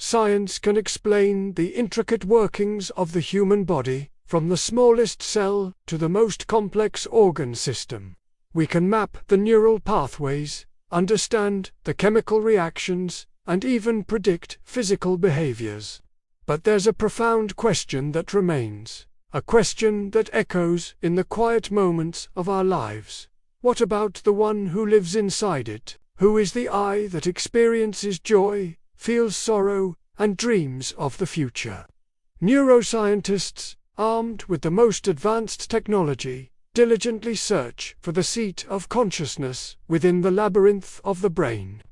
Science can explain the intricate workings of the human body, from the smallest cell to the most complex organ system. We can map the neural pathways, understand the chemical reactions, and even predict physical behaviors. But there's a profound question that remains, a question that echoes in the quiet moments of our lives. What about the one who lives inside it? Who is the I that experiences joy, feels sorrow, and dreams of the future? Neuroscientists, armed with the most advanced technology, diligently search for the seat of consciousness within the labyrinth of the brain.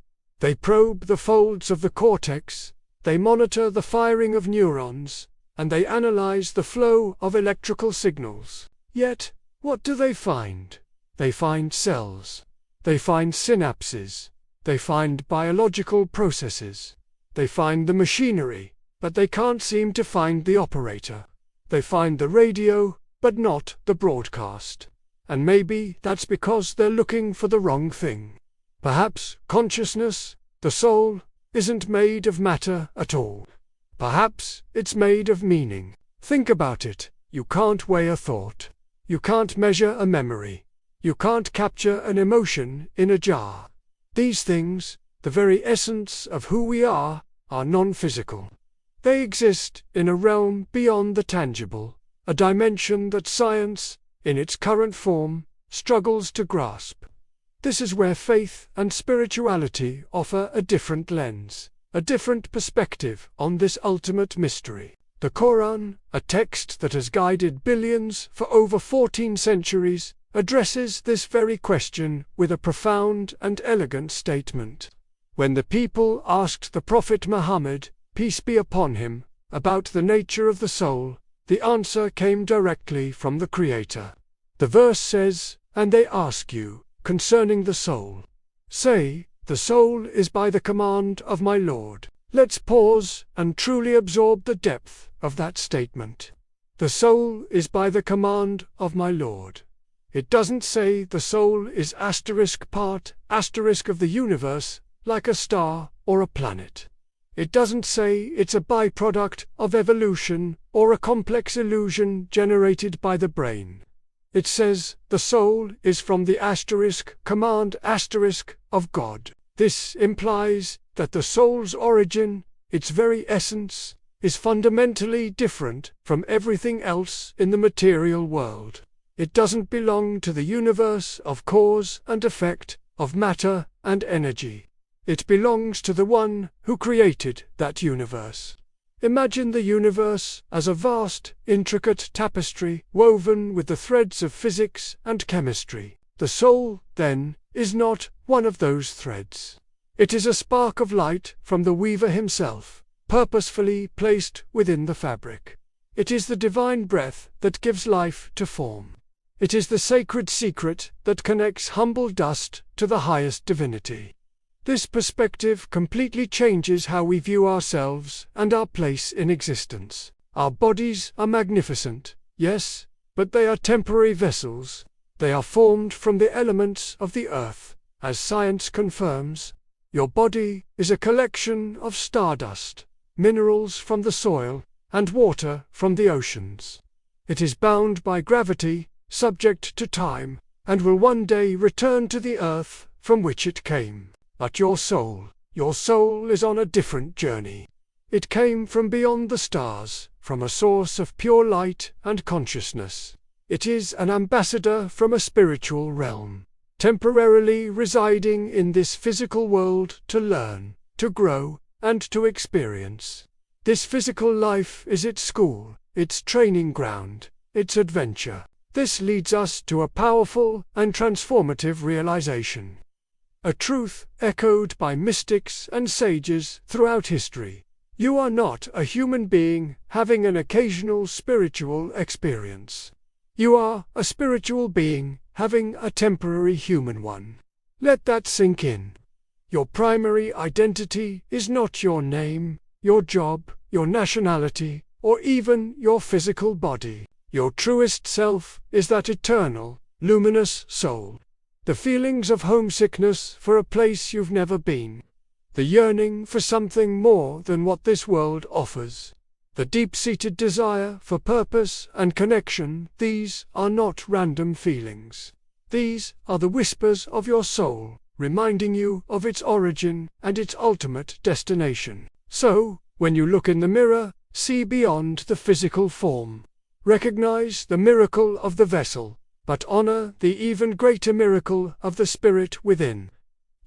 They probe the folds of the cortex, they monitor the firing of neurons, and they analyze the flow of electrical signals. Yet, what do they find? They find cells. They find synapses. They find biological processes. They find the machinery, but they can't seem to find the operator. They find the radio, but not the broadcast. And maybe that's because they're looking for the wrong thing. Perhaps consciousness, the soul, isn't made of matter at all. Perhaps it's made of meaning. Think about it. You can't weigh a thought. You can't measure a memory. You can't capture an emotion in a jar. These things, the very essence of who we are non-physical. They exist in a realm beyond the tangible, a dimension that science, in its current form, struggles to grasp. This is where faith and spirituality offer a different lens, a different perspective on this ultimate mystery. The Quran, a text that has guided billions for over 14 centuries, addresses this very question with a profound and elegant statement. When the people asked the Prophet Muhammad, peace be upon him, about the nature of the soul, the answer came directly from the Creator. The verse says, "And they ask you, concerning the soul. Say, the soul is by the command of my Lord." Let's pause and truly absorb the depth of that statement. The soul is by the command of my Lord. It doesn't say the soul is part of the universe, like a star or a planet. It doesn't say it's a byproduct of evolution or a complex illusion generated by the brain. It says the soul is from the command of God. This implies that the soul's origin, its very essence, is fundamentally different from everything else in the material world. It doesn't belong to the universe of cause and effect, of matter and energy. It belongs to the one who created that universe. Imagine the universe as a vast, intricate tapestry woven with the threads of physics and chemistry. The soul, then, is not one of those threads. It is a spark of light from the weaver himself, purposefully placed within the fabric. It is the divine breath that gives life to form. It is the sacred secret that connects humble dust to the highest divinity. This perspective completely changes how we view ourselves and our place in existence. Our bodies are magnificent, yes, but they are temporary vessels. They are formed from the elements of the earth, as science confirms. Your body is a collection of stardust, minerals from the soil, and water from the oceans. It is bound by gravity, subject to time, and will one day return to the earth from which it came. But your soul is on a different journey. It came from beyond the stars, from a source of pure light and consciousness. It is an ambassador from a spiritual realm, temporarily residing in this physical world to learn, to grow, and to experience. This physical life is its school, its training ground, its adventure. This leads us to a powerful and transformative realization. A truth echoed by mystics and sages throughout history. You are not a human being having an occasional spiritual experience. You are a spiritual being having a temporary human one. Let that sink in. Your primary identity is not your name, your job, your nationality, or even your physical body. Your truest self is that eternal, luminous soul. The feelings of homesickness for a place you've never been. the yearning for something more than what this world offers, the deep-seated desire for purpose and connection. These are not random feelings. These are the whispers of your soul, reminding you of its origin and its ultimate destination. So, when you look in the mirror, see beyond the physical form. Recognize the miracle of the vessel, but honor the even greater miracle of the spirit within.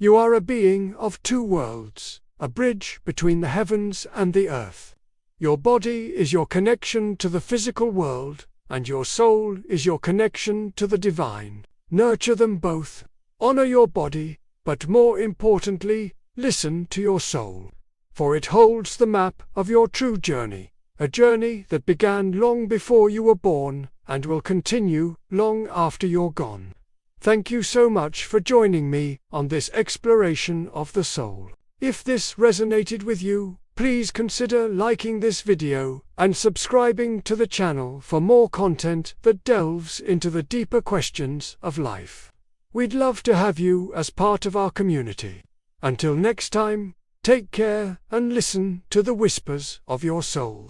You are a being of two worlds, a bridge between the heavens and the earth. Your body is your connection to the physical world, and your soul is your connection to the divine. Nurture them both. Honor your body, but more importantly, listen to your soul. For it holds the map of your true journey, a journey that began long before you were born and will continue long after you're gone. Thank you so much for joining me on this exploration of the soul. If this resonated with you, please consider liking this video and subscribing to the channel for more content that delves into the deeper questions of life. We'd love to have you as part of our community. Until next time, take care and listen to the whispers of your soul.